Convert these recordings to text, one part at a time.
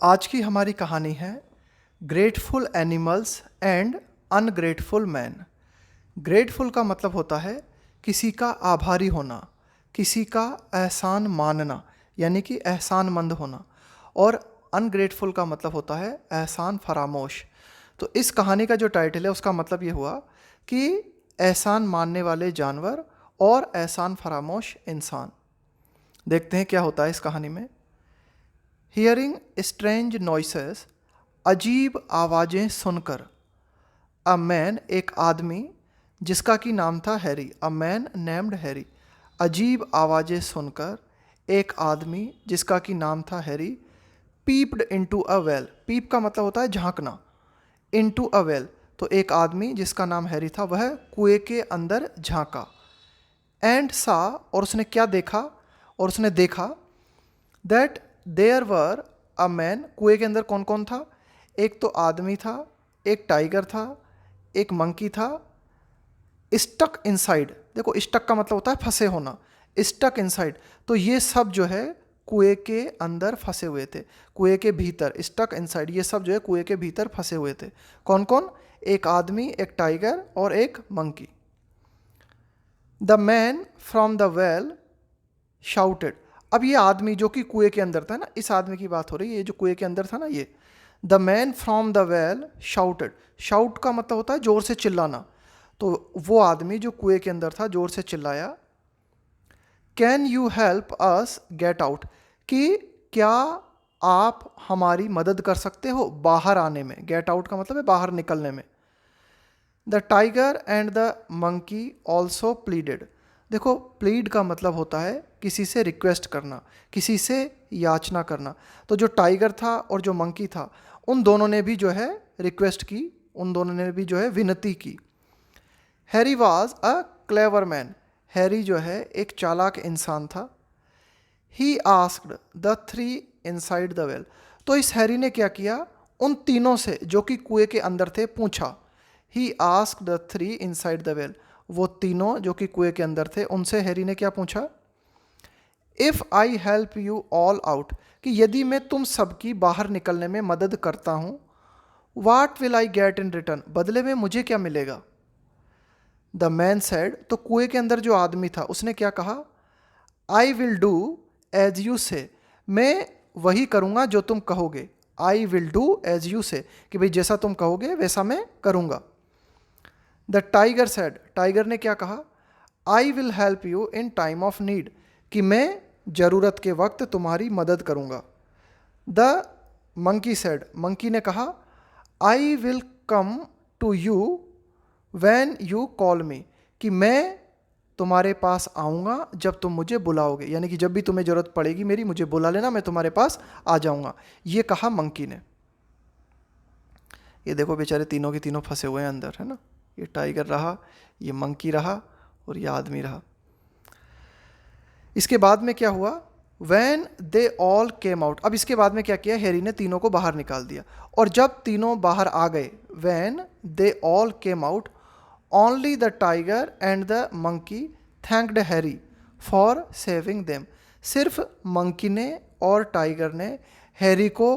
आज की हमारी कहानी है grateful animals and ungrateful man. Grateful का मतलब होता है किसी का आभारी होना, किसी का एहसान मानना, यानी कि एहसानमंद होना। और अनग्रेटफुल का मतलब होता है एहसान फरामोश। तो इस कहानी का जो टाइटल है उसका मतलब ये हुआ कि एहसान मानने वाले जानवर और एहसान फरामोश इंसान। देखते हैं क्या होता है इस कहानी में। हियरिंग स्ट्रेंज नॉइसेस, अजीब आवाज़ें सुनकर, अ मैन एक आदमी जिसका कि नाम था Harry, a man named Harry. अजीब आवाज़ें सुनकर एक आदमी जिसका कि नाम था Harry peeped into a well. Peep का मतलब होता है झांकना। इनटू अ वेल, तो एक आदमी जिसका नाम हैरी था वह कुएं के अंदर झांका। एंड सा, और उसने क्या देखा, और उसने देखा that there were a man. कुएं के अंदर कौन कौन था? एक तो आदमी था, एक टाइगर था, एक मंकी था। स्टक इनसाइड, देखो स्टक का मतलब होता है फंसे होना। स्टक इनसाइड, तो ये सब जो है कुएं के अंदर फंसे हुए थे, कुएं के भीतर। स्टक इनसाइड, ये सब जो है कुएं के भीतर फंसे हुए थे। कौन कौन? एक आदमी, एक टाइगर और एक monkey. The man from the well shouted. अब ये आदमी जो कि कुएं के अंदर था ना, इस आदमी की बात हो रही है, ये जो कुएं के अंदर था ना, ये the man from the well shouted. Shout का मतलब होता है जोर से चिल्लाना। तो वो आदमी जो कुएं के अंदर था जोर से चिल्लाया, can you help us get out, कि क्या आप हमारी मदद कर सकते हो बाहर आने में। गेट आउट का मतलब है बाहर निकलने में। The tiger and the monkey also pleaded. देखो प्लीड का मतलब होता है किसी से रिक्वेस्ट करना, किसी से याचना करना। तो जो टाइगर था और जो मंकी था, उन दोनों ने भी जो है रिक्वेस्ट की, उन दोनों ने भी जो है विनती की। Harry was a clever man. Harry जो है एक चालाक इंसान था। He asked the three inside the well. तो इस हैरी ने क्या किया, उन तीनों से जो कि कुएं के अंदर थे पूछा। He asked the three inside the well, वो तीनों जो कि कुएं के अंदर थे उनसे हैरी ने क्या पूछा, if I help you all out, कि यदि मैं तुम सबकी बाहर निकलने में मदद करता हूँ, what will I get in return, बदले में मुझे क्या मिलेगा। द मैन सेड, तो कुएं के अंदर जो आदमी था उसने क्या कहा, I will do as you say, मैं वही करूँगा जो तुम कहोगे। I will do as you say, कि भाई जैसा तुम कहोगे वैसा मैं करूँगा। द टाइगर सेड, टाइगर ने क्या कहा, I will help you in time of need, कि मैं ज़रूरत के वक्त तुम्हारी मदद करूँगा। द मंकी सेड, मंकी ने कहा, I will come to you when you call me, कि मैं तुम्हारे पास आऊँगा जब तुम मुझे बुलाओगे, यानी कि जब भी तुम्हें ज़रूरत पड़ेगी मेरी, मुझे बुला लेना, मैं तुम्हारे पास आ जाऊँगा। ये कहा मंकी ने। ये देखो बेचारे तीनों के तीनों फंसे हुए हैं अंदर, है ना। ये टाइगर रहा, ये मंकी रहा और ये आदमी रहा। इसके बाद में क्या हुआ, when they all came out. अब इसके बाद में क्या किया, हैरी ने तीनों को बाहर निकाल दिया। और जब तीनों बाहर आ गए, when they all came out, only the tiger and the monkey thanked Harry for saving them. सिर्फ मंकी ने और टाइगर ने हैरी को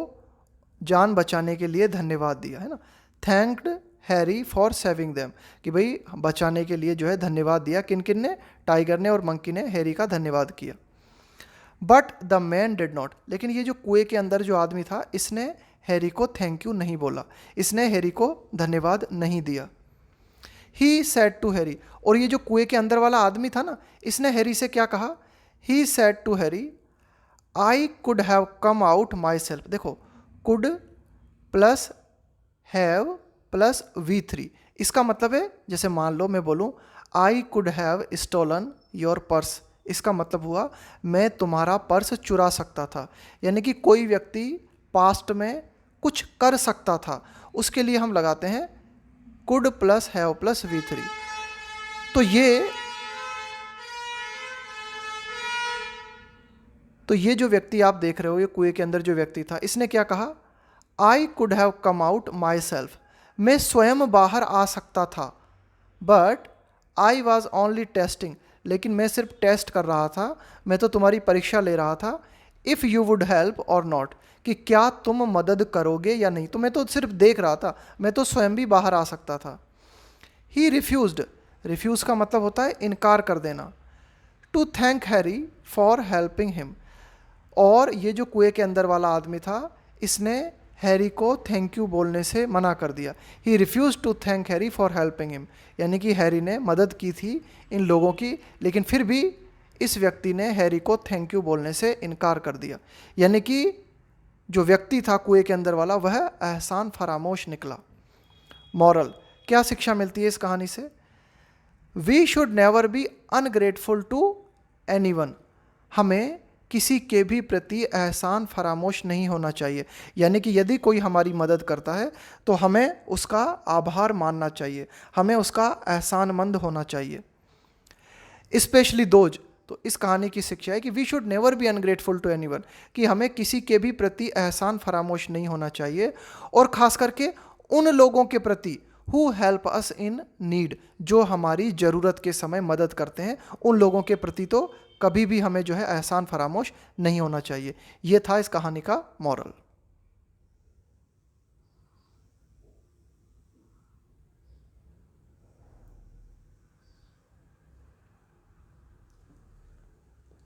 जान बचाने के लिए धन्यवाद दिया, है ना। Thanked Harry for saving them, कि भाई बचाने के लिए जो है धन्यवाद दिया। किन किन ने? टाइगर ने और मंकी ने हैरी का धन्यवाद किया। But the man did not, लेकिन ये जो कुएं के अंदर जो आदमी था इसने हैरी को थैंक यू नहीं बोला, इसने हैरी को धन्यवाद नहीं दिया। ही सेड टू हैरी, और ये जो कुएं के अंदर वाला आदमी था ना, इसने हैरी से क्या कहा, he said to Harry, I could have come out myself. देखो could plus have plus V3, इसका मतलब है जैसे मान लो मैं बोलूँ I could have stolen your purse, इसका मतलब हुआ मैं तुम्हारा पर्स चुरा सकता था। यानी कि कोई व्यक्ति पास्ट में कुछ कर सकता था, उसके लिए हम लगाते हैं could plus have plus V3। तो ये जो व्यक्ति आप देख रहे हो, ये कुएं के अंदर जो व्यक्ति था, इसने क्या कहा, आई could have come out my self, मैं स्वयं बाहर आ सकता था। But I was only testing, लेकिन मैं सिर्फ टेस्ट कर रहा था, मैं तो तुम्हारी परीक्षा ले रहा था। इफ़ यू वुड हेल्प और नॉट, कि क्या तुम मदद करोगे या नहीं। तो मैं तो सिर्फ देख रहा था, मैं तो स्वयं भी बाहर आ सकता था। ही रिफ्यूज्ड, रिफ्यूज़ का मतलब होता है इनकार कर देना। To thank Harry for helping him, और ये जो कुएं के अंदर वाला आदमी था, इसने हैरी को थैंक यू बोलने से मना कर दिया। He refuse to thank Harry for helping him, यानी कि हैरी ने मदद की थी इन लोगों की, लेकिन फिर भी इस व्यक्ति ने हैरी को थैंक यू बोलने से इनकार कर दिया। यानी कि जो व्यक्ति था कुएं के अंदर वाला, वह एहसान फरामोश निकला। मॉरल, क्या शिक्षा मिलती है इस कहानी से? We should never be ungrateful to anyone, हमें किसी के भी प्रति एहसान फरामोश नहीं होना चाहिए। यानी कि यदि कोई हमारी मदद करता है तो हमें उसका आभार मानना चाहिए, हमें उसका एहसानमंद होना चाहिए। स्पेशली दोज, तो इस कहानी की शिक्षा है कि we should never be ungrateful to anyone, कि हमें किसी के भी प्रति एहसान फरामोश नहीं होना चाहिए, और ख़ास करके उन लोगों के प्रति who help us in need, जो हमारी ज़रूरत के समय मदद करते हैं, उन लोगों के प्रति तो कभी भी हमें जो है एहसान फरामोश नहीं होना चाहिए। ये था इस कहानी का मॉरल।